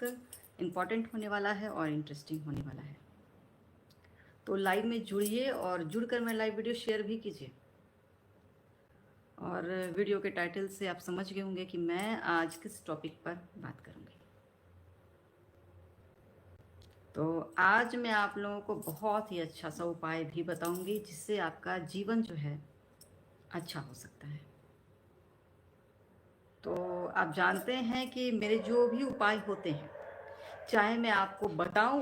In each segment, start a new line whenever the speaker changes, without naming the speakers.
बहुत इम्पॉर्टेंट होने वाला है और इंटरेस्टिंग होने वाला है। तो लाइव में जुड़िए और जुड़कर मैं लाइव वीडियो शेयर भी कीजिए। और वीडियो के टाइटल से आप समझ गए होंगे कि मैं आज किस टॉपिक पर बात करूंगी। तो आज मैं आप लोगों को बहुत ही अच्छा सा उपाय भी बताऊंगी जिससे आपका जीवन जो है अच्छा हो सकता है। तो आप जानते हैं कि मेरे जो भी उपाय होते हैं, चाहे मैं आपको बताऊं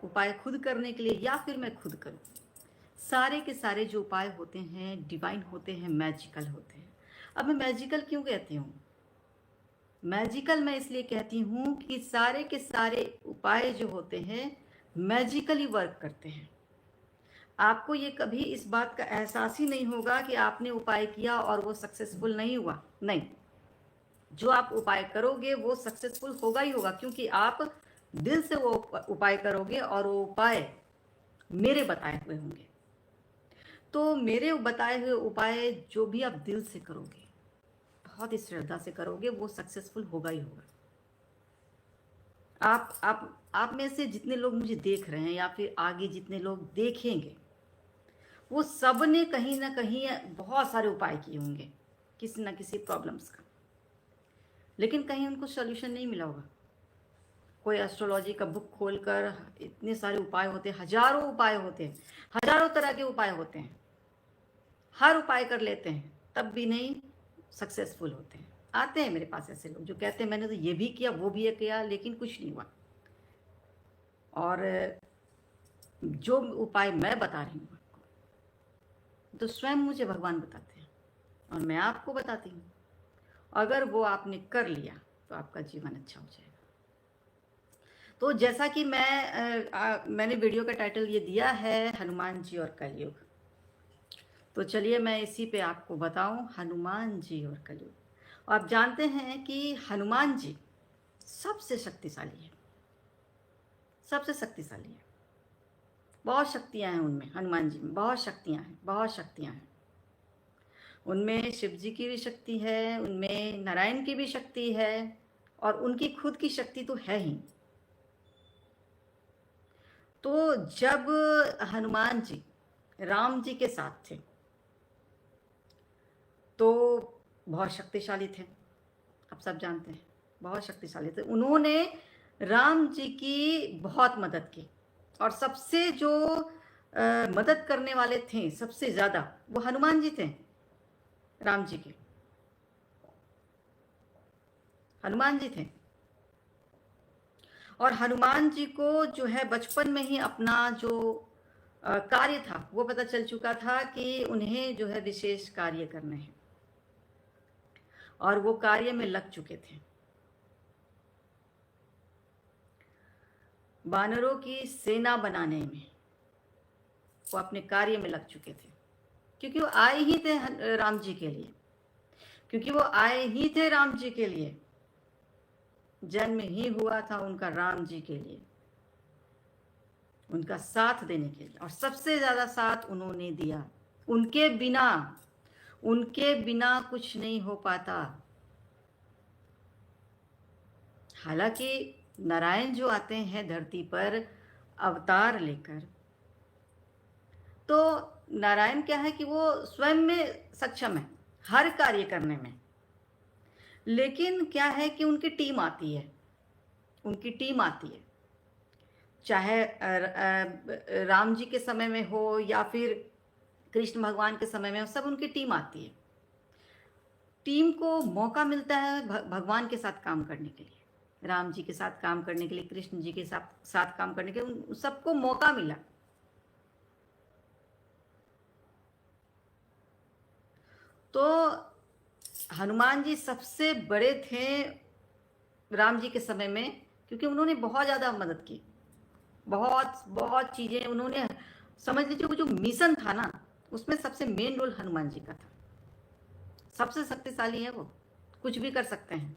उपाय खुद करने के लिए या फिर मैं खुद करूं, सारे के सारे जो उपाय होते हैं डिवाइन होते हैं, मैजिकल होते हैं। अब मैं मैजिकल क्यों कहती हूँ? मैजिकल मैं इसलिए कहती हूँ कि सारे के सारे उपाय जो होते हैं मैजिकली वर्क करते हैं। आपको ये कभी इस बात का एहसास ही नहीं होगा कि आपने उपाय किया और वो सक्सेसफुल नहीं हुआ। नहीं, जो आप उपाय करोगे वो सक्सेसफुल होगा ही होगा, क्योंकि आप दिल से वो उपाय करोगे और वो उपाय मेरे बताए हुए होंगे। तो मेरे बताए हुए उपाय जो भी आप दिल से करोगे, बहुत ही श्रद्धा से करोगे, वो सक्सेसफुल होगा ही होगा। आप में से जितने लोग मुझे देख रहे हैं या फिर आगे जितने लोग देखेंगे, वो सब ने कहीं ना कहीं बहुत सारे उपाय किए होंगे किसी ना किसी प्रॉब्लम्स का, लेकिन कहीं उनको सॉल्यूशन नहीं मिला होगा। कोई एस्ट्रोलॉजी का बुक खोलकर इतने सारे उपाय होते हैं, हजारों उपाय होते हैं, हजारों तरह के उपाय होते हैं, हर उपाय कर लेते हैं, तब भी नहीं सक्सेसफुल होते हैं। आते हैं मेरे पास ऐसे लोग जो कहते हैं मैंने तो ये भी किया वो भी किया लेकिन कुछ नहीं हुआ। और जो उपाय मैं बता रही हूँ आपको, तो स्वयं मुझे भगवान बताते हैं और मैं आपको बताती हूँ। अगर वो आपने कर लिया तो आपका जीवन अच्छा हो जाएगा। तो जैसा कि मैंने वीडियो का टाइटल ये दिया है, हनुमान जी और कलयुग। तो चलिए मैं इसी पे आपको बताऊं, हनुमान जी और कलयुग। आप जानते हैं कि हनुमान जी सबसे शक्तिशाली है, सबसे शक्तिशाली है। बहुत शक्तियां हैं उनमें, हनुमान जी में बहुत शक्तियां हैं, बहुत शक्तियां हैं। उनमें शिव जी की भी शक्ति है, उनमें नारायण की भी शक्ति है और उनकी खुद की शक्ति तो है ही। तो जब हनुमान जी राम जी के साथ थे तो बहुत शक्तिशाली थे, आप सब जानते हैं, बहुत शक्तिशाली थे। उन्होंने राम जी की बहुत मदद की और सबसे जो मदद करने वाले थे सबसे ज़्यादा, वो हनुमान जी थे। राम जी के हनुमान जी थे। और हनुमान जी को जो है बचपन में ही अपना जो कार्य था वो पता चल चुका था कि उन्हें जो है विशेष कार्य करने हैं और वो कार्य में लग चुके थे। वानरों की सेना बनाने में वो अपने कार्य में लग चुके थे, क्योंकि वो आए ही थे राम जी के लिए, क्योंकि वो आए ही थे राम जी के लिए। जन्म ही हुआ था उनका राम जी के लिए, उनका साथ देने के लिए, और सबसे ज्यादा साथ उन्होंने दिया। उनके बिना कुछ नहीं हो पाता। हालांकि नारायण जो आते हैं धरती पर अवतार लेकर, तो नारायण क्या है कि वो स्वयं में सक्षम है हर कार्य करने में, लेकिन क्या है कि उनकी टीम आती है, उनकी टीम आती है। चाहे राम जी के समय में हो या फिर कृष्ण भगवान के समय में हो, सब उनकी टीम आती है। टीम को मौका मिलता है भगवान के साथ काम करने के लिए, राम जी के साथ काम करने के लिए, कृष्ण जी के साथ काम करने के लिए, सबको मौका मिला। तो हनुमान जी सबसे बड़े थे राम जी के समय में, क्योंकि उन्होंने बहुत ज़्यादा मदद की, बहुत बहुत चीज़ें उन्होंने, समझ लीजिए वो जो मिशन था ना, उसमें सबसे मेन रोल हनुमान जी का था। सबसे शक्तिशाली है वो, कुछ भी कर सकते हैं।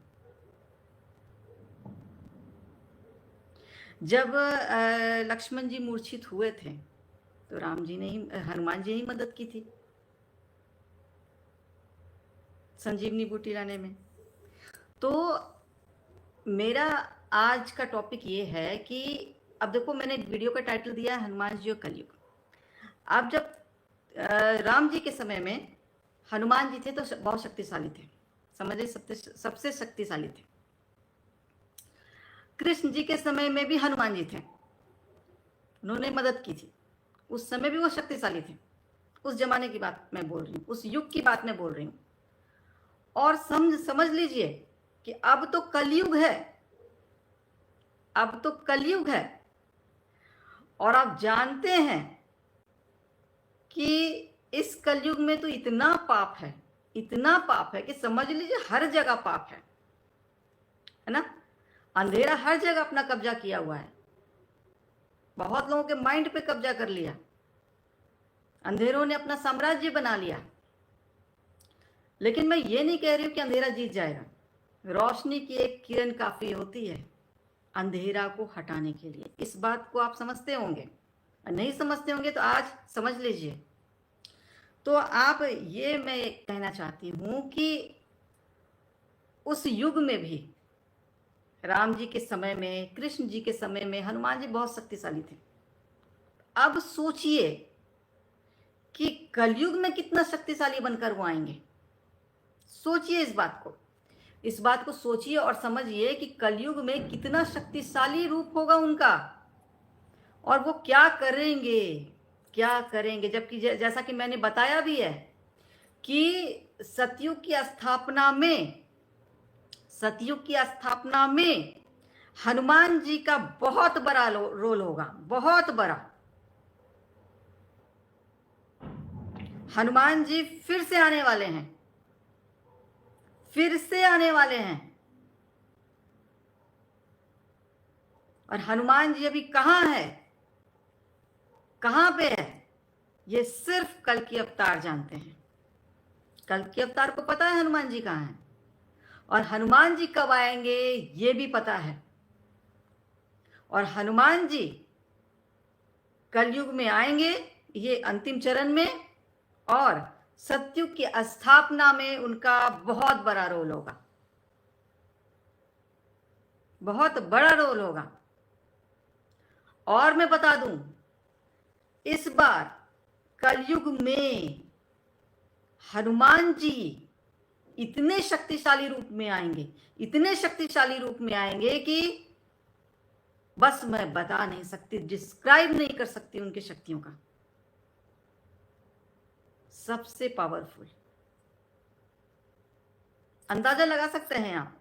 जब लक्ष्मण जी मूर्छित हुए थे तो राम जी ने ही, हनुमान जी ने ही मदद की थी संजीवनी बूटी लाने में। तो मेरा आज का टॉपिक ये है कि अब देखो, मैंने वीडियो का टाइटल दिया है हनुमान जी और कलयुग। अब जब राम जी के समय में हनुमान जी थे तो बहुत शक्तिशाली थे, समझे, सबसे शक्तिशाली थे। कृष्ण जी के समय में भी हनुमान जी थे, उन्होंने मदद की थी, उस समय भी वो शक्तिशाली थे। उस जमाने की बात मैं बोल रही हूँ, उस युग की बात मैं बोल रही हूँ। और समझ लीजिए कि अब तो कलयुग है, अब तो कलयुग है। और आप जानते हैं कि इस कलयुग में तो इतना पाप है, इतना पाप है कि समझ लीजिए हर जगह पाप है ना। अंधेरा हर जगह अपना कब्जा किया हुआ है, बहुत लोगों के माइंड पे कब्जा कर लिया, अंधेरों ने अपना साम्राज्य बना लिया। लेकिन मैं ये नहीं कह रही हूं कि अंधेरा जीत जाएगा। रोशनी की एक किरण काफी होती है अंधेरा को हटाने के लिए। इस बात को आप समझते होंगे, नहीं समझते होंगे तो आज समझ लीजिए। तो आप, ये मैं कहना चाहती हूं कि उस युग में भी, राम जी के समय में, कृष्ण जी के समय में हनुमान जी बहुत शक्तिशाली थे। अब सोचिए कि कलयुग में कितना शक्तिशाली बनकर वो आएंगे। सोचिए इस बात को सोचिए और समझिए कि कलयुग में कितना शक्तिशाली रूप होगा उनका, और वो क्या करेंगे, क्या करेंगे। जबकि जैसा कि मैंने बताया भी है कि सतयुग की स्थापना में हनुमान जी का बहुत बड़ा रोल होगा, बहुत बड़ा। हनुमान जी फिर से आने वाले हैं, फिर से आने वाले हैं। और हनुमान जी अभी कहां है, कहां पे है, ये सिर्फ कल की अवतार जानते हैं। कल की अवतार को पता है हनुमान जी कहां है, और हनुमान जी कब आएंगे ये भी पता है। और हनुमान जी कलयुग में आएंगे, ये अंतिम चरण में, और सतयुग की स्थापना में उनका बहुत बड़ा रोल होगा, बहुत बड़ा रोल होगा। और मैं बता दूं, इस बार कलयुग में हनुमान जी इतने शक्तिशाली रूप में आएंगे, इतने शक्तिशाली रूप में आएंगे कि बस मैं बता नहीं सकती, डिस्क्राइब नहीं कर सकती उनकी शक्तियों का। सबसे पावरफुल, अंदाजा लगा सकते हैं आप,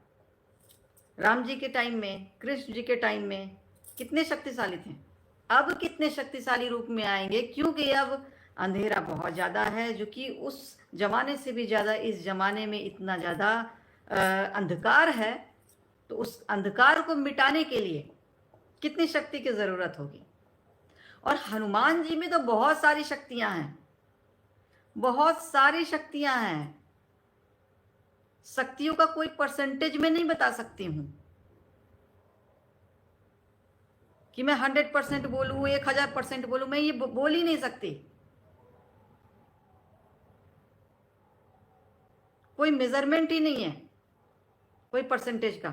राम जी के टाइम में, कृष्ण जी के टाइम में कितने शक्तिशाली थे, अब कितने शक्तिशाली रूप में आएंगे। क्योंकि अब अंधेरा बहुत ज्यादा है, जो कि उस जमाने से भी ज्यादा इस जमाने में इतना ज्यादा अंधकार है। तो उस अंधकार को मिटाने के लिए कितनी शक्ति की जरूरत होगी। और हनुमान जी में तो बहुत सारी शक्तियां हैं, बहुत सारी शक्तियां हैं। शक्तियों का कोई परसेंटेज में नहीं बता सकती हूं कि मैं 100% बोलूं, 1000% बोलूं, मैं ये बोल ही नहीं सकती। कोई मेजरमेंट ही नहीं है कोई परसेंटेज का।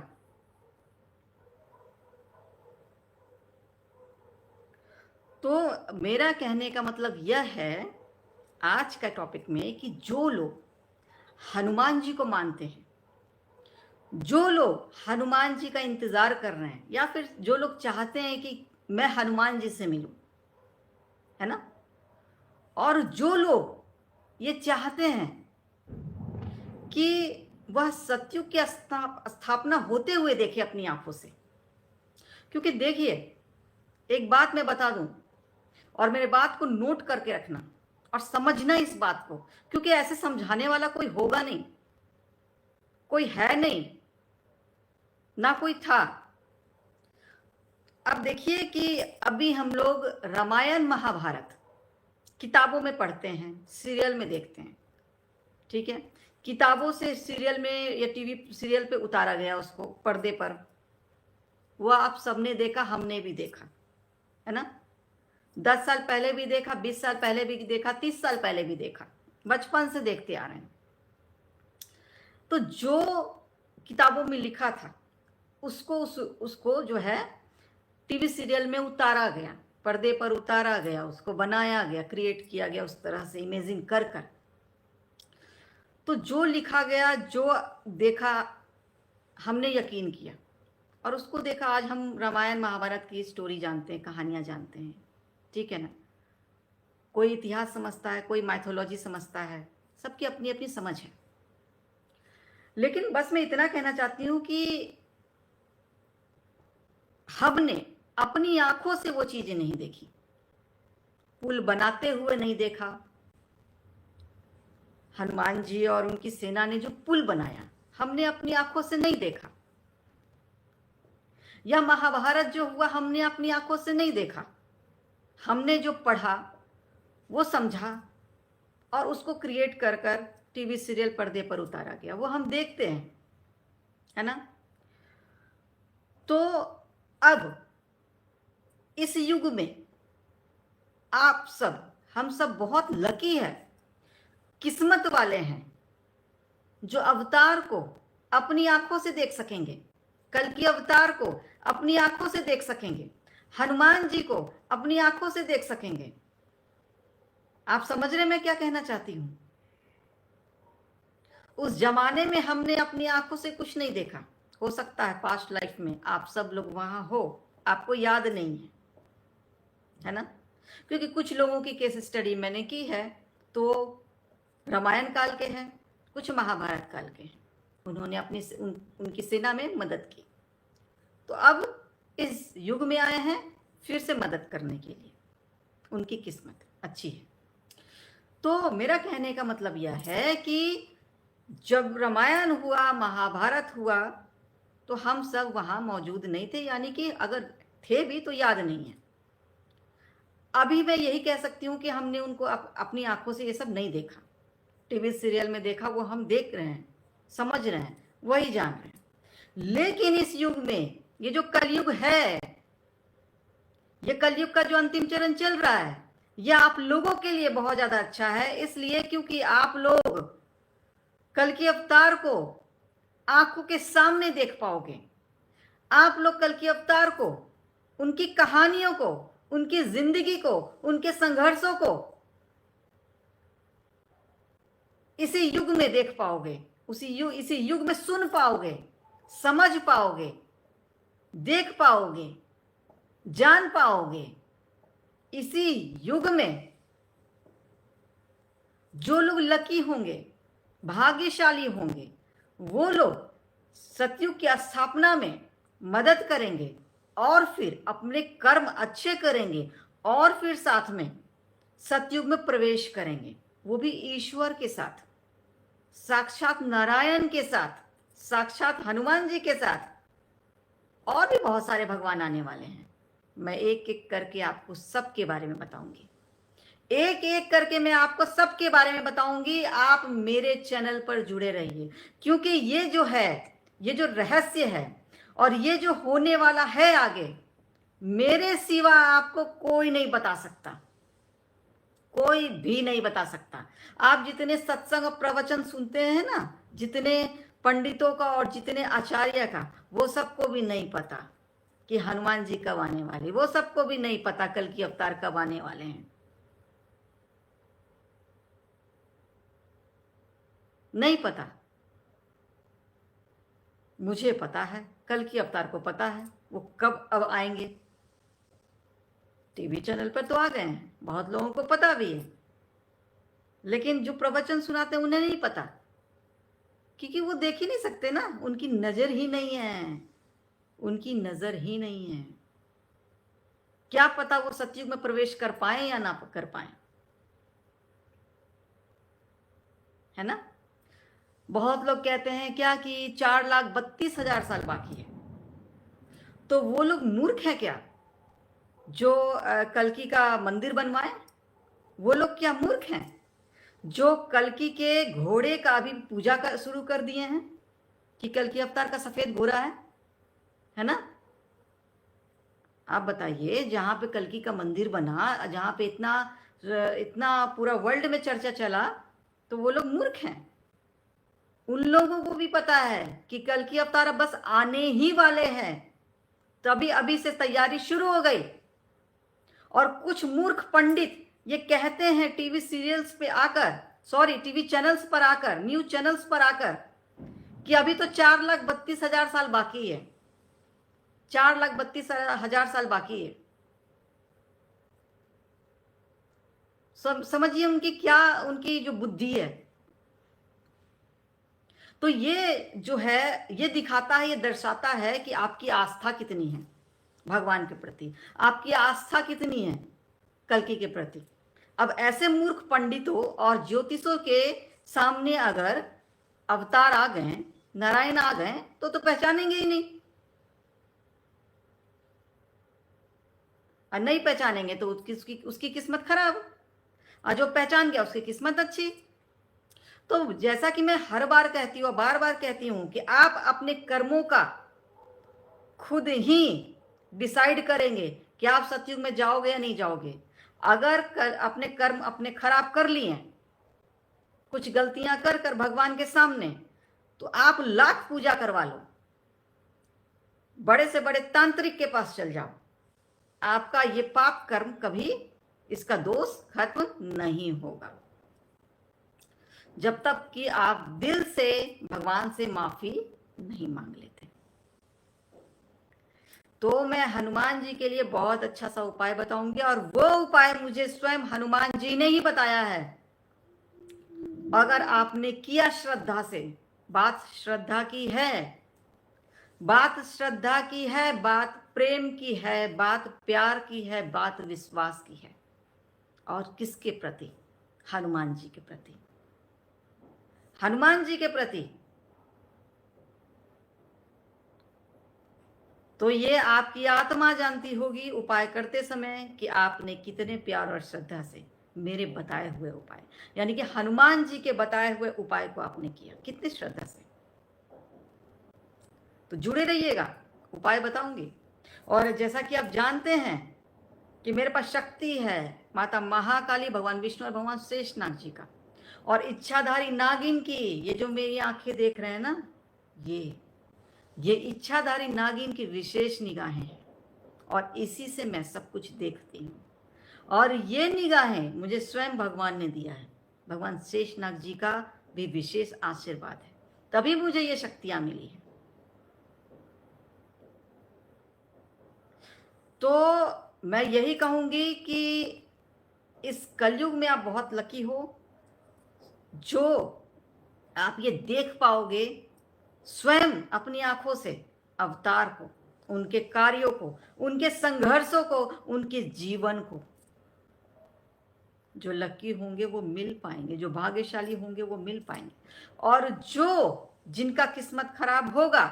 तो मेरा कहने का मतलब यह है आज का टॉपिक में कि जो लोग हनुमान जी को मानते हैं, जो लोग हनुमान जी का इंतजार कर रहे हैं, या फिर जो लोग चाहते हैं कि मैं हनुमान जी से मिलूं, है ना, और जो लोग ये चाहते हैं कि वह सतयुग की स्थापना होते हुए देखे अपनी आंखों से। क्योंकि देखिए, एक बात मैं बता दूं, और मेरे बात को नोट करके रखना और समझना इस बात को, क्योंकि ऐसे समझाने वाला कोई होगा नहीं, कोई है नहीं, ना कोई था। अब देखिए कि अभी हम लोग रामायण महाभारत किताबों में पढ़ते हैं, सीरियल में देखते हैं, ठीक है, किताबों से सीरियल में या टीवी सीरियल पे उतारा गया उसको पर्दे पर, वह आप सबने देखा, हमने भी देखा, है ना। 10 साल पहले भी देखा, 20 साल पहले भी देखा, 30 साल पहले भी देखा, बचपन से देखते आ रहे हैं। तो जो किताबों में लिखा था उसको जो है टीवी सीरियल में उतारा गया, पर्दे पर उतारा गया, उसको बनाया गया, क्रिएट किया गया उस तरह से इमेजिन कर कर। तो जो लिखा गया, जो देखा, हमने यकीन किया और उसको देखा। आज हम रामायण महाभारत की स्टोरी जानते हैं, कहानियां जानते हैं, ठीक है ना। कोई इतिहास समझता है, कोई माइथोलॉजी समझता है, सबकी अपनी अपनी समझ है। लेकिन बस मैं इतना कहना चाहती हूं कि हमने अपनी आंखों से वो चीजें नहीं देखी। पुल बनाते हुए नहीं देखा। हनुमान जी और उनकी सेना ने जो पुल बनाया, हमने अपनी आंखों से नहीं देखा। या महाभारत जो हुआ, हमने अपनी आंखों से नहीं देखा। हमने जो पढ़ा, वो समझा और उसको क्रिएट कर कर टीवी सीरियल पर्दे पर उतारा गया, वो हम देखते हैं, है ना। तो अब इस युग में आप सब, हम सब बहुत लकी है, किस्मत वाले हैं, जो अवतार को अपनी आंखों से देख सकेंगे, कल की अवतार को अपनी आंखों से देख सकेंगे, हनुमान जी को अपनी आंखों से देख सकेंगे। आप समझ रहे मैं क्या कहना चाहती हूं। उस जमाने में हमने अपनी आंखों से कुछ नहीं देखा। हो सकता है पास्ट लाइफ में आप सब लोग वहां हो, आपको याद नहीं है ना। क्योंकि कुछ लोगों की केस स्टडी मैंने की है, तो रामायण काल के हैं, कुछ महाभारत काल के हैं। उन्होंने अपनी उनकी सेना में मदद की, तो अब इस युग में आए हैं फिर से मदद करने के लिए। उनकी किस्मत अच्छी है। तो मेरा कहने का मतलब यह है कि जब रामायण हुआ, महाभारत हुआ, तो हम सब वहां मौजूद नहीं थे, यानी कि अगर थे भी तो याद नहीं है। अभी मैं यही कह सकती हूँ कि हमने उनको अपनी आंखों से ये सब नहीं देखा। टीवी सीरियल में देखा, वो हम देख रहे हैं, समझ रहे हैं, वही जान रहे हैं। लेकिन इस युग में, ये जो कलयुग है, ये कलयुग का जो अंतिम चरण चल रहा है, ये आप लोगों के लिए बहुत ज्यादा अच्छा है। इसलिए क्योंकि आप लोग कल के अवतार को आंखों के सामने देख पाओगे। आप लोग कल के अवतार को, उनकी कहानियों को, उनकी जिंदगी को, उनके संघर्षों को इसी युग में देख पाओगे, इसी युग में सुन पाओगे, समझ पाओगे, देख पाओगे, जान पाओगे। इसी युग में जो लोग लकी होंगे, भाग्यशाली होंगे, वो लोग सतयुग की स्थापना में मदद करेंगे और फिर अपने कर्म अच्छे करेंगे और फिर साथ में सतयुग में प्रवेश करेंगे, वो भी ईश्वर के साथ, साक्षात नारायण के साथ, साक्षात हनुमान जी के साथ, और भी बहुत सारे भगवान आने वाले हैं। मैं एक एक करके आपको सबके बारे में बताऊंगी, एक एक करके मैं आपको सबके बारे में बताऊंगी। आप मेरे चैनल पर जुड़े रहिए, क्योंकि ये जो है, ये जो रहस्य है और ये जो होने वाला है आगे, मेरे सिवा आपको कोई नहीं बता सकता, कोई भी नहीं बता सकता। आप जितने सत्संग और प्रवचन सुनते हैं ना, जितने पंडितों का और जितने आचार्य का, वो सबको भी नहीं पता कि हनुमान जी कब आने वाले, वो सबको भी नहीं पता कल की अवतार कब आने वाले हैं, नहीं पता। मुझे पता है, कल की अवतार को पता है वो कब अब आएंगे। टीवी चैनल पर तो आ गए हैं, बहुत लोगों को पता भी है, लेकिन जो प्रवचन सुनाते हैं उन्हें नहीं पता, क्योंकि वो देख ही नहीं सकते ना, उनकी नजर ही नहीं है, उनकी नजर ही नहीं है। क्या पता वो सतयुग में प्रवेश कर पाए या ना कर पाए, है ना। बहुत लोग कहते हैं क्या कि 4,32,000 साल बाकी है, तो वो लोग मूर्ख है क्या जो कल्कि का मंदिर बनवाए? वो लोग क्या मूर्ख हैं जो कल्कि के घोड़े का भी पूजा कर शुरू कर दिए हैं कि कल्कि अवतार का सफेद घोड़ा है ना। आप बताइए, जहां पे कल्कि का मंदिर बना, जहां पे इतना इतना पूरा वर्ल्ड में चर्चा चला, तो वो लोग मूर्ख हैं। उन लोगों को भी पता है कि कल की अवतार बस आने ही वाले हैं, तभी अभी से तैयारी शुरू हो गई। और कुछ मूर्ख पंडित ये कहते हैं टीवी सीरियल्स पे आकर, सॉरी टीवी चैनल्स पर आकर, न्यूज चैनल्स पर आकर, कि अभी तो 4,32,000 साल बाकी है, 4,32,000 साल बाकी है। समझिए उनकी क्या, उनकी जो बुद्धि है। तो ये जो है, ये दिखाता है, ये दर्शाता है कि आपकी आस्था कितनी है भगवान के प्रति, आपकी आस्था कितनी है कल्कि के प्रति। अब ऐसे मूर्ख पंडितों और ज्योतिषों के सामने अगर अवतार आ गए, नारायण आ गए, तो पहचानेंगे ही नहीं। और नहीं पहचानेंगे तो उसकी किस्मत खराब, और जो पहचान गया उसकी किस्मत अच्छी। तो जैसा कि मैं हर बार कहती हूँ, बार बार कहती हूँ कि आप अपने कर्मों का खुद ही डिसाइड करेंगे कि आप सतयुग में जाओगे या नहीं जाओगे। अगर अपने कर्म अपने खराब कर लिए, कुछ गलतियां कर कर भगवान के सामने, तो आप लाख पूजा करवा लो, बड़े से बड़े तांत्रिक के पास चल जाओ, आपका ये पाप कर्म कभी, इसका दोष खत्म नहीं होगा, जब तक कि आप दिल से भगवान से माफी नहीं मांग लेते। तो मैं हनुमान जी के लिए बहुत अच्छा सा उपाय बताऊंगी, और वो उपाय मुझे स्वयं हनुमान जी ने ही बताया है। अगर आपने किया श्रद्धा से, बात श्रद्धा की है, बात श्रद्धा की है, बात प्रेम की है, बात प्यार की है, बात विश्वास की है। और किसके प्रति? हनुमान जी के प्रति, हनुमान जी के प्रति। तो ये आपकी आत्मा जानती होगी उपाय करते समय कि आपने कितने प्यार और श्रद्धा से मेरे बताए हुए उपाय, यानी कि हनुमान जी के बताए हुए उपाय को आपने किया, कितनी श्रद्धा से। तो जुड़े रहिएगा, उपाय बताऊंगी। और जैसा कि आप जानते हैं कि मेरे पास शक्ति है माता महाकाली, भगवान विष्णु और भगवान शेषनाग जी का, और इच्छाधारी नागिन की, ये जो मेरी आंखें देख रहे हैं ना, ये इच्छाधारी नागिन की विशेष निगाहें हैं, और इसी से मैं सब कुछ देखती हूँ। और ये निगाहें मुझे स्वयं भगवान ने दिया है, भगवान शेषनाग जी का भी विशेष आशीर्वाद है, तभी मुझे ये शक्तियां मिली है। तो मैं यही कहूंगी कि इस कलयुग में आप बहुत लकी हो, जो आप ये देख पाओगे स्वयं अपनी आंखों से अवतार को, उनके कार्यों को, उनके संघर्षों को, उनके जीवन को। जो लकी होंगे वो मिल पाएंगे, जो भाग्यशाली होंगे वो मिल पाएंगे। और जो जिनका किस्मत खराब होगा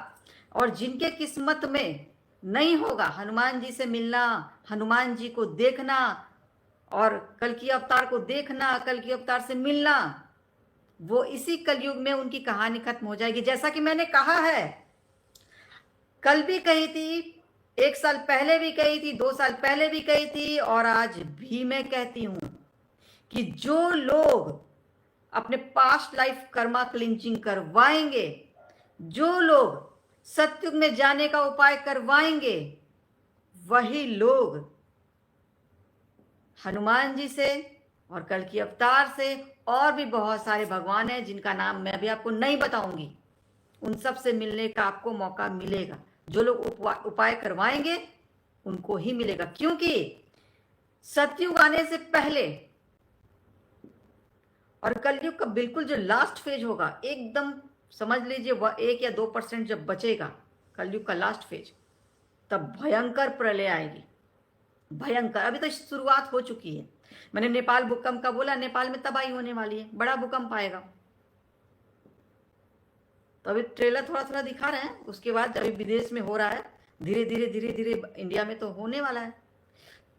और जिनके किस्मत में नहीं होगा हनुमान जी से मिलना, हनुमान जी को देखना और कल की अवतार को देखना, कल की अवतार से मिलना, वो इसी कलयुग में उनकी कहानी खत्म हो जाएगी। जैसा कि मैंने कहा है, कल भी कही थी, 1 साल पहले भी कही थी, 2 साल पहले भी कही थी, और आज भी मैं कहती हूं कि जो लोग अपने पास्ट लाइफ कर्मा क्लिंचिंग करवाएंगे, जो लोग सतयुग में जाने का उपाय करवाएंगे, वही लोग हनुमान जी से और कल की अवतार से, और भी बहुत सारे भगवान हैं जिनका नाम मैं अभी आपको नहीं बताऊंगी, उन सब से मिलने का आपको मौका मिलेगा। जो लोग उपाय करवाएंगे उनको ही मिलेगा, क्योंकि सतयुग आने से पहले और कलयुग का बिल्कुल जो लास्ट फेज होगा, एकदम समझ लीजिए वह 1 या 2% जब बचेगा कलयुग का लास्ट फेज, तब भयंकर प्रलय आएगी, भयंकर। अभी तो शुरुआत हो चुकी है। मैंने नेपाल भूकंप का बोला, नेपाल में तबाही होने वाली है, बड़ा भूकंप आएगा। तो अभी ट्रेलर थोड़ा थोड़ा दिखा रहे हैं, उसके बाद अभी विदेश में हो रहा है, धीरे धीरे धीरे धीरे इंडिया में तो होने वाला है।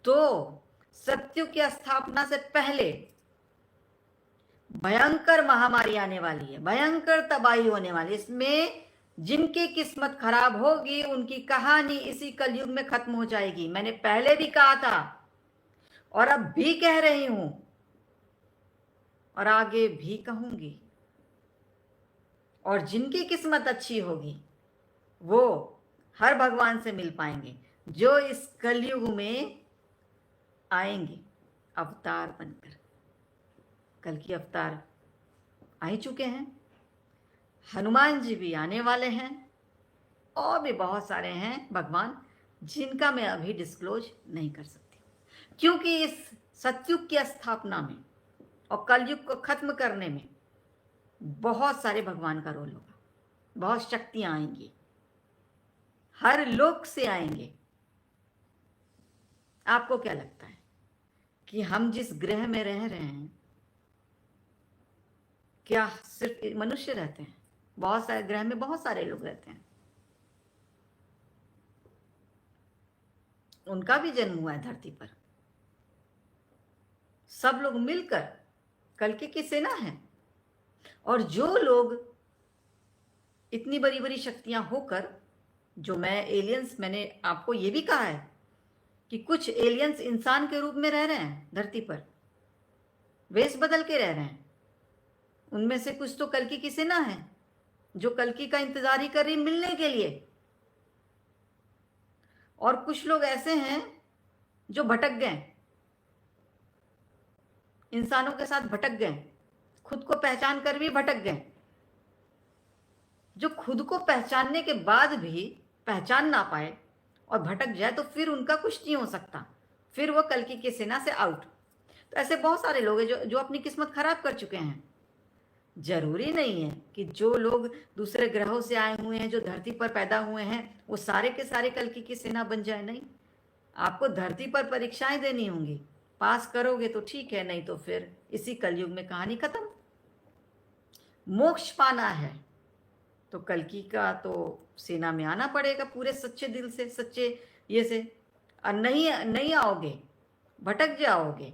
तो सतयुग की स्थापना से पहले भयंकर महामारी आने वाली है, भयंकर तबाही होने वाली है। इसमें जिनकी किस्मत खराब होगी उनकी कहानी इसी कलयुग में खत्म हो जाएगी। मैंने पहले भी कहा था और अब भी कह रही हूं और आगे भी कहूंगी। और जिनकी किस्मत अच्छी होगी वो हर भगवान से मिल पाएंगे, जो इस कलयुग में आएंगे अवतार बनकर। कल की अवतार आ ही चुके हैं, हनुमान जी भी आने वाले हैं, और भी बहुत सारे हैं भगवान जिनका मैं अभी डिस्क्लोज नहीं कर सकती, क्योंकि इस सतयुग की स्थापना में और कलयुग को खत्म करने में बहुत सारे भगवान का रोल होगा, बहुत शक्तियां आएंगी, हर लोक से आएंगे। आपको क्या लगता है कि हम जिस ग्रह में रह रहे हैं, क्या सिर्फ मनुष्य रहते हैं? बहुत सारे ग्रह में बहुत सारे लोग रहते हैं, उनका भी जन्म हुआ है धरती पर। सब लोग मिलकर कल्कि की सेना है, और जो लोग इतनी बड़ी बड़ी शक्तियां होकर, जो मैंने आपको ये भी कहा है कि कुछ एलियंस इंसान के रूप में रह रहे हैं धरती पर, वेश बदल के रह रहे हैं। उनमें से कुछ तो कल्कि की सेना है जो कल्कि का इंतजार ही कर रही मिलने के लिए, और कुछ लोग ऐसे हैं जो भटक गए, इंसानों के साथ भटक गए, खुद को पहचान कर भी भटक गए। जो खुद को पहचानने के बाद भी पहचान ना पाए और भटक जाए तो फिर उनका कुछ नहीं हो सकता, फिर वो कल्कि की सेना से आउट। तो ऐसे बहुत सारे लोग हैं जो अपनी किस्मत खराब कर चुके हैं। जरूरी नहीं है कि जो लोग दूसरे ग्रहों से आए हुए हैं, जो धरती पर पैदा हुए हैं, वो सारे के सारे कल्कि की सेना बन जाए। नहीं, आपको धरती पर परीक्षाएं देनी होंगी, पास करोगे तो ठीक है, नहीं तो फिर इसी कलयुग में कहानी खत्म। मोक्ष पाना है तो कल्कि का तो सेना में आना पड़ेगा पूरे सच्चे दिल से, सच्चे ये से। और नहीं आओगे, भटक जाओगे,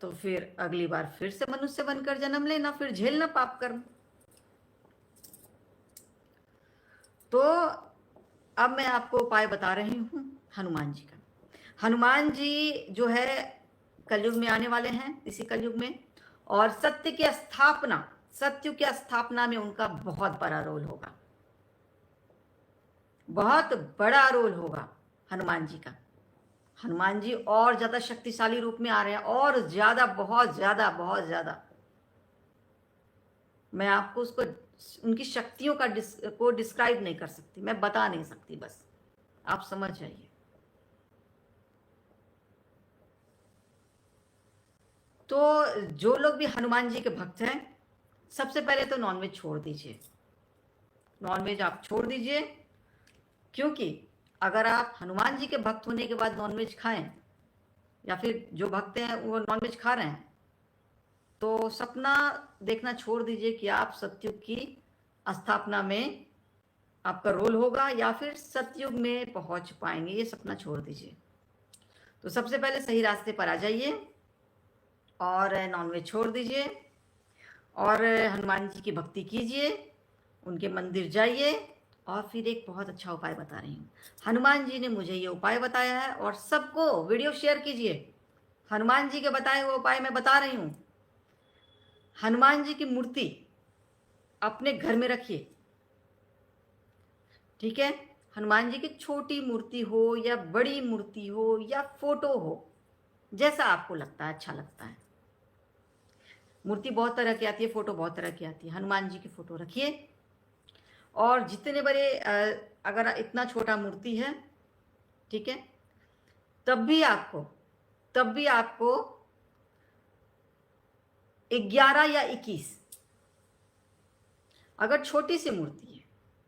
तो फिर अगली बार फिर से मनुष्य बनकर जन्म लेना, फिर झेलना पाप कर्म। तो अब मैं आपको उपाय बता रही हूं हनुमान जी का। हनुमान जी जो है कलयुग में आने वाले हैं, इसी कलयुग में, और सत्य की स्थापना में उनका बहुत बड़ा रोल होगा, बहुत बड़ा रोल होगा हनुमान जी का। हनुमान जी और ज्यादा शक्तिशाली रूप में आ रहे हैं, और ज्यादा, बहुत ज्यादा। मैं आपको उसको, उनकी शक्तियों को डिस्क्राइब नहीं कर सकती, मैं बता नहीं सकती, बस आप समझ जाइए। तो जो लोग भी हनुमान जी के भक्त हैं, सबसे पहले तो नॉनवेज छोड़ दीजिए। नॉनवेज आप छोड़ दीजिए, क्योंकि अगर आप हनुमान जी के भक्त होने के बाद नॉनवेज खाएं, या फिर जो भक्त हैं वो नॉनवेज खा रहे हैं, तो सपना देखना छोड़ दीजिए कि आप सतयुग की स्थापना में आपका रोल होगा या फिर सतयुग में पहुंच पाएंगे, ये सपना छोड़ दीजिए। तो सबसे पहले सही रास्ते पर आ जाइए और नॉनवेज छोड़ दीजिए, और हनुमान जी की भक्ति कीजिए, उनके मंदिर जाइए। और फिर एक बहुत अच्छा उपाय बता रही हूँ, हनुमान जी ने मुझे ये उपाय बताया है, और सबको वीडियो शेयर कीजिए। हनुमान जी के बताए हुए उपाय मैं बता रही हूँ। हनुमान जी की मूर्ति अपने घर में रखिए, ठीक है? हनुमान जी की छोटी मूर्ति हो या बड़ी मूर्ति हो या फोटो हो, जैसा आपको लगता है, अच्छा लगता है। मूर्ति बहुत तरह की आती है, फोटो बहुत तरह की आती है। हनुमान जी की फोटो रखिए, और जितने बड़े, अगर इतना छोटा मूर्ति है, ठीक है, तब भी आपको 11 या 21, अगर छोटी सी मूर्ति है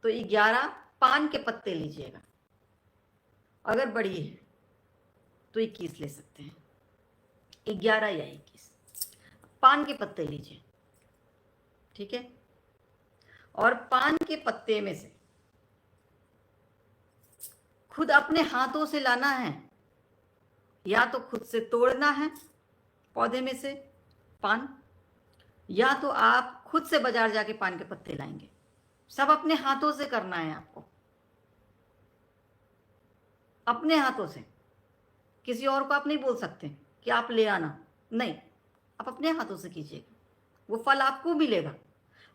तो 11 पान के पत्ते लीजिएगा, अगर बड़ी है तो 21 ले सकते हैं। 11 या 21 पान के पत्ते लीजिए, ठीक है? और पान के पत्ते में से खुद अपने हाथों से लाना है, या तो खुद से तोड़ना है पौधे में से पान, या तो आप खुद से बाजार जाके पान के पत्ते लाएंगे। सब अपने हाथों से करना है आपको, अपने हाथों से। किसी और को आप नहीं बोल सकते कि आप ले आना, नहीं, आप अपने हाथों से कीजिएगा, वो फल आपको मिलेगा।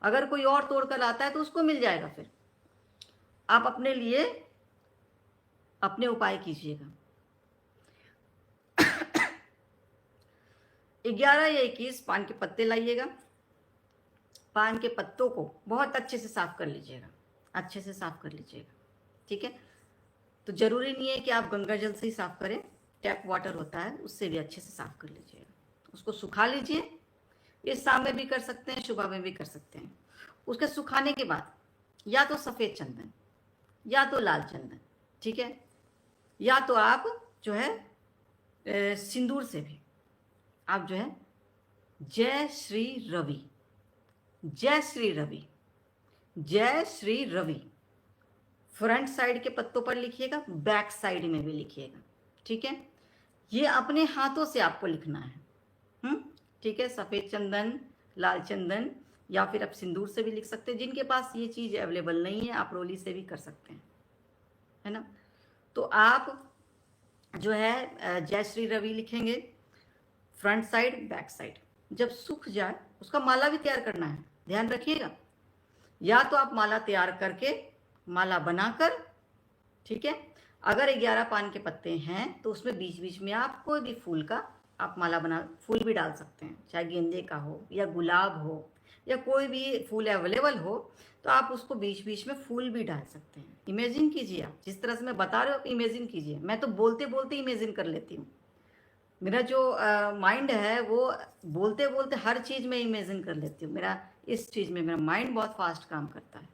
अगर कोई और तोड़ कर आता है तो उसको मिल जाएगा। फिर आप अपने लिए अपने उपाय कीजिएगा। 11 या 21 पान के पत्ते लाइएगा। पान के पत्तों को बहुत अच्छे से साफ कर लीजिएगा, अच्छे से साफ कर लीजिएगा, ठीक है। तो जरूरी नहीं है कि आप गंगा जल से ही साफ करें, टैप वाटर होता है उससे भी अच्छे से साफ कर लीजिएगा। उसको सुखा लीजिए, ये शाम में भी कर सकते हैं, सुबह में भी कर सकते हैं। उसके सुखाने के बाद या तो सफ़ेद चंदन या तो लाल चंदन, ठीक है, या तो आप जो है सिंदूर से भी आप जो है जय श्री रवि, जय श्री रवि, जय श्री रवि फ्रंट साइड के पत्तों पर लिखिएगा, बैक साइड में भी लिखिएगा, ठीक है। ये अपने हाथों से आपको लिखना है, ठीक है। सफ़ेद चंदन, लाल चंदन या फिर आप सिंदूर से भी लिख सकते हैं। जिनके पास ये चीज़ अवेलेबल नहीं है आप रोली से भी कर सकते हैं, है ना। तो आप जो है जय श्री रवि लिखेंगे फ्रंट साइड, बैक साइड। जब सूख जाए उसका माला भी तैयार करना है, ध्यान रखिएगा। या तो आप माला तैयार करके माला बनाकर, ठीक है, अगर 11 पान के पत्ते हैं तो उसमें बीच बीच में आप कोई भी फूल का आप माला बना, फूल भी डाल सकते हैं, चाहे गेंदे का हो या गुलाब हो या कोई भी फूल अवेलेबल हो, तो आप उसको बीच बीच में फूल भी डाल सकते हैं। इमेजिन कीजिए, आप जिस तरह से मैं बता रही हूँ आप इमेजिन कीजिए। मैं तो बोलते बोलते इमेजिन कर लेती हूँ, मेरा जो माइंड है वो बोलते बोलते हर चीज़ में इमेजिन कर लेती हूँ। मेरा इस चीज़ में मेरा माइंड बहुत फास्ट काम करता है,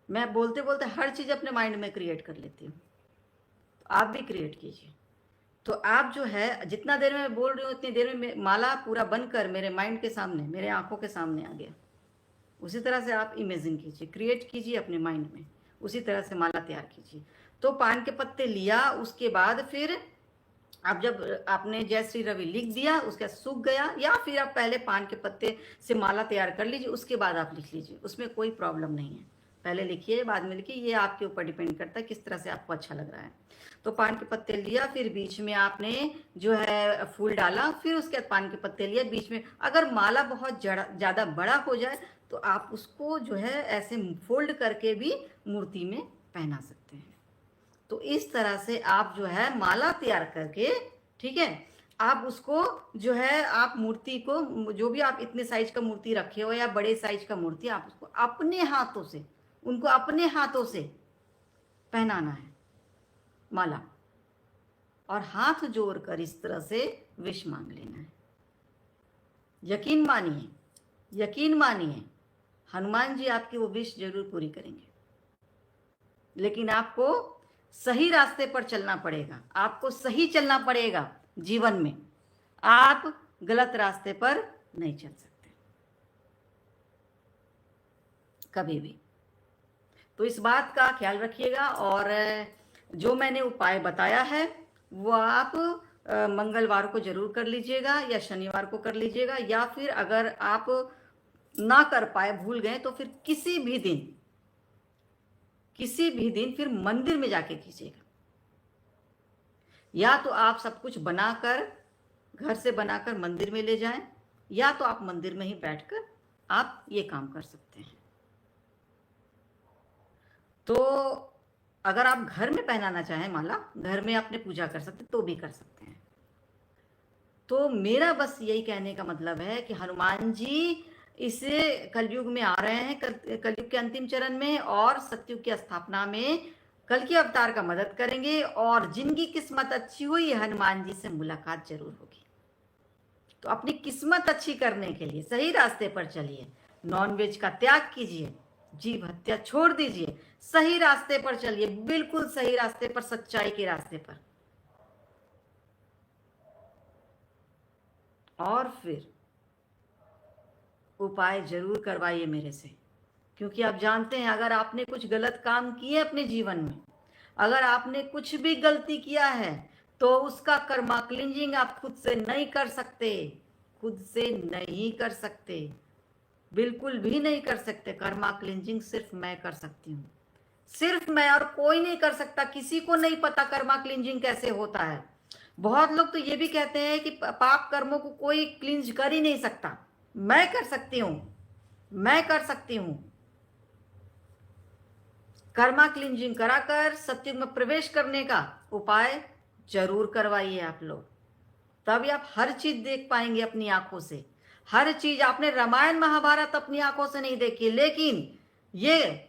मैं बोलते बोलते हर चीज़ अपने माइंड में क्रिएट कर लेती हूँ। तो आप भी क्रिएट कीजिए। तो आप जो है जितना देर में मैं बोल रही हूँ उतनी देर में माला पूरा बनकर मेरे माइंड के सामने, मेरे आंखों के सामने आ गया। उसी तरह से आप इमेजिन कीजिए, क्रिएट कीजिए अपने माइंड में, उसी तरह से माला तैयार कीजिए। तो पान के पत्ते लिया, उसके बाद फिर आप जब आपने जय श्री रवि लिख दिया, उसका सूख गया, या फिर आप पहले पान के पत्ते से माला तैयार कर लीजिए, उसके बाद आप लिख लीजिए, उसमें कोई प्रॉब्लम नहीं है। पहले लिखिए बाद में लिखिए, ये आपके ऊपर डिपेंड करता है किस तरह से आपको अच्छा लग रहा है। तो पान के पत्ते लिया, फिर बीच में आपने जो है फूल डाला, फिर उसके बाद पान के पत्ते लिया बीच में। अगर माला बहुत ज़्यादा बड़ा हो जाए तो आप उसको जो है ऐसे फोल्ड करके भी मूर्ति में पहना सकते हैं। तो इस तरह से आप जो है माला तैयार करके, ठीक है, आप उसको जो है आप मूर्ति को, जो भी आप इतने साइज का मूर्ति रखे हो या बड़े साइज का मूर्ति, आप उसको अपने हाथों से, उनको अपने हाथों से पहनाना है माला, और हाथ जोड़कर इस तरह से विश मांग लेना है। यकीन मानिए, यकीन मानिए, हनुमान जी आपकी वो विश जरूर पूरी करेंगे। लेकिन आपको सही रास्ते पर चलना पड़ेगा, आपको सही चलना पड़ेगा जीवन में, आप गलत रास्ते पर नहीं चल सकते कभी भी। तो इस बात का ख्याल रखिएगा, और जो मैंने उपाय बताया है वो आप मंगलवार को जरूर कर लीजिएगा या शनिवार को कर लीजिएगा, या फिर अगर आप ना कर पाए, भूल गए, तो फिर किसी भी दिन फिर मंदिर में जाके कीजिएगा। या तो आप सब कुछ बनाकर, घर से बनाकर मंदिर में ले जाएं, या तो आप मंदिर में ही बैठकर आप ये काम कर सकते हैं। तो अगर आप घर में पहनाना चाहें माला, घर में अपने पूजा कर सकते तो भी कर सकते हैं। तो मेरा बस यही कहने का मतलब है कि हनुमान जी इस कलयुग में आ रहे हैं, कलयुग के अंतिम चरण में, और सतयुग की स्थापना में कल के अवतार का मदद करेंगे, और जिनकी किस्मत अच्छी हुई हनुमान जी से मुलाकात जरूर होगी। तो अपनी किस्मत अच्छी करने के लिए सही रास्ते पर चलिए, नॉनवेज का त्याग कीजिए, जीव हत्या छोड़ दीजिए, सही रास्ते पर चलिए, बिल्कुल सही रास्ते पर, सच्चाई के रास्ते पर। और फिर उपाय जरूर करवाइए मेरे से, क्योंकि आप जानते हैं अगर आपने कुछ गलत काम किए अपने जीवन में, अगर आपने कुछ भी गलती किया है, तो उसका कर्मा क्लिंजिंग आप खुद से नहीं कर सकते, खुद से नहीं कर सकते, बिल्कुल भी नहीं कर सकते। कर्मा क्लिंजिंग सिर्फ मैं कर सकती हूँ, सिर्फ मैं, और कोई नहीं कर सकता। किसी को नहीं पता कर्मा क्लिंजिंग कैसे होता है। बहुत लोग तो ये भी कहते हैं कि पाप कर्मों को कोई क्लिंज कर ही नहीं सकता, मैं कर सकती हूँ। मैं कर सकती हूं। कर्मा क्लिंजिंग कराकर सत्युग में प्रवेश करने का उपाय जरूर करवाइए आप लोग, तभी आप हर चीज देख पाएंगे अपनी आंखों से। हर चीज आपने रामायण महाभारत अपनी आंखों से नहीं देखी, लेकिन ये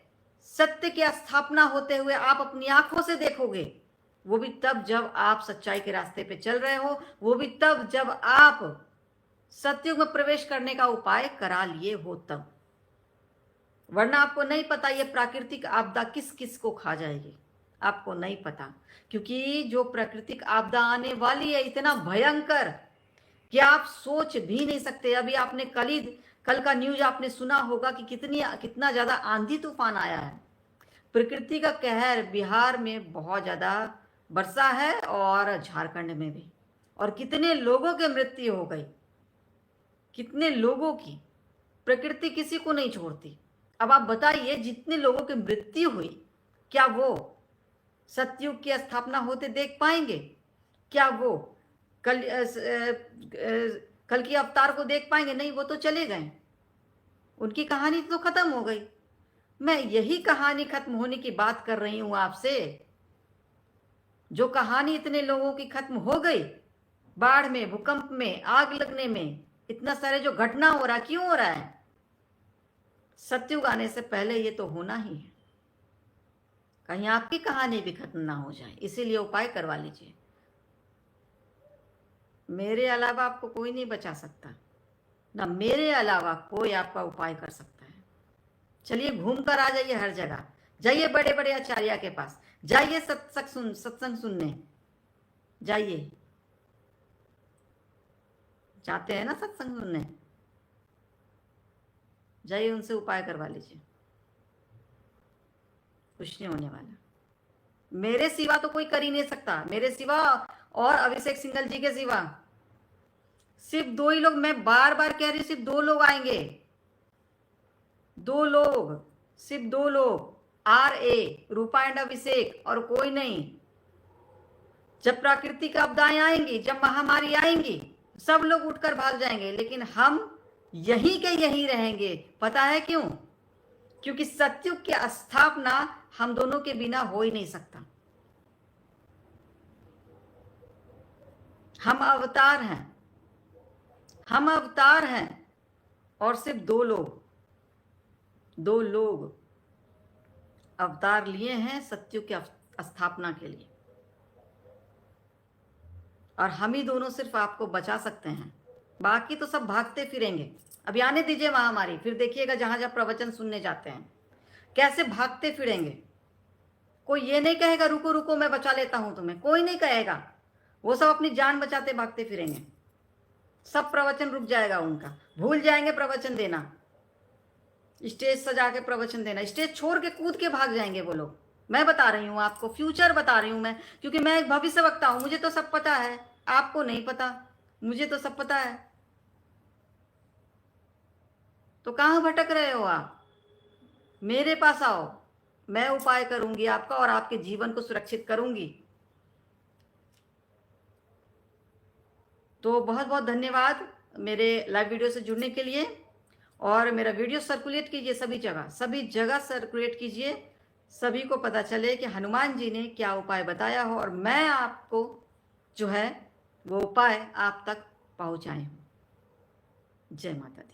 सत्य की स्थापना होते हुए आप अपनी आंखों से देखोगे। वो भी तब जब आप सच्चाई के रास्ते पे चल रहे हो, वो भी तब जब आप सत्युग में प्रवेश करने का उपाय करा लिए हो तब। वरना आपको नहीं पता ये प्राकृतिक आपदा किस किस को खा जाएगी, आपको नहीं पता। क्योंकि जो प्राकृतिक आपदा आने वाली है इतना भयंकर कि आप सोच भी नहीं सकते। अभी आपने कल का न्यूज आपने सुना होगा कि कितना ज्यादा आंधी तूफान आया है। प्रकृति का कहर बिहार में बहुत ज्यादा बरसा है और झारखंड में भी, और कितने लोगों की मृत्यु हो गई, कितने लोगों की। प्रकृति किसी को नहीं छोड़ती। अब आप बताइए, जितने लोगों की मृत्यु हुई, क्या वो सतयुग की स्थापना होते देख पाएंगे? क्या वो कल की अवतार को देख पाएंगे? नहीं, वो तो चले गए, उनकी कहानी तो खत्म हो गई। मैं यही कहानी खत्म होने की बात कर रही हूं आपसे। जो कहानी इतने लोगों की खत्म हो गई, बाढ़ में, भूकंप में, आग लगने में, इतना सारे जो घटना हो रहा, क्यों हो रहा है? सतयुग आने से पहले ये तो होना ही है। कहीं आपकी कहानी भी खत्म ना हो जाए, इसीलिए उपाय करवा लीजिए। मेरे अलावा आपको कोई नहीं बचा सकता, ना मेरे अलावा कोई आपका उपाय कर सकता है। चलिए घूम कर आ जाइए, हर जगह जाइए, बड़े बड़े आचार्य के पास जाइए, सत्संग सुनने जाइए। जाते हैं ना सत्संग सुनने, जाइए, उनसे उपाय करवा लीजिए, कुछ नहीं होने वाला। मेरे सिवा तो कोई कर ही नहीं सकता, मेरे सिवा और अभिषेक सिंघल जी के सिवा। सिर्फ 2 ही लोग, मैं बार बार कह रही हूं, सिर्फ 2 लोग आएंगे, 2 लोग, सिर्फ 2 लोग, RA, रूपा एंड अभिषेक, और कोई नहीं। जब प्राकृतिक आपदाएं आएंगी, जब महामारी आएंगी, सब लोग उठकर भाग जाएंगे, लेकिन हम यहीं के यहीं रहेंगे। पता है क्यों? क्योंकि सतयुग की स्थापना हम दोनों के बिना हो ही नहीं सकता। हम अवतार हैं, हम अवतार हैं, और सिर्फ 2 लोग अवतार लिए हैं सतयुग की स्थापना के लिए, और हम ही दोनों सिर्फ आपको बचा सकते हैं, बाकी तो सब भागते फिरेंगे। अभी आने दीजिए महामारी, फिर देखिएगा जहां जहां प्रवचन सुनने जाते हैं कैसे भागते फिरेंगे। कोई ये नहीं कहेगा रुको रुको मैं बचा लेता हूं तुम्हें, कोई नहीं कहेगा। वो सब अपनी जान बचाते भागते फिरेंगे, सब प्रवचन रुक जाएगा उनका, भूल जाएंगे प्रवचन देना, स्टेज सजा के प्रवचन देना, स्टेज छोड़ के कूद के भाग जाएंगे वो लोग। मैं बता रही हूं आपको, फ्यूचर बता रही हूं मैं, क्योंकि मैं एक भविष्य वक्ता हूं, मुझे तो सब पता है, आपको नहीं पता, मुझे तो सब पता है। तो कहां भटक रहे हो आप? मेरे पास आओ, मैं उपाय करूंगी आपका और आपके जीवन को सुरक्षित करूंगी। तो बहुत बहुत धन्यवाद मेरे लाइव वीडियो से जुड़ने के लिए, और मेरा वीडियो सर्कुलेट कीजिए, सभी जगह सर्कुलेट कीजिए, सभी को पता चले कि हनुमान जी ने क्या उपाय बताया हो, और मैं आपको जो है वो उपाय आप तक पहुंचाई हूं। जय माता दी।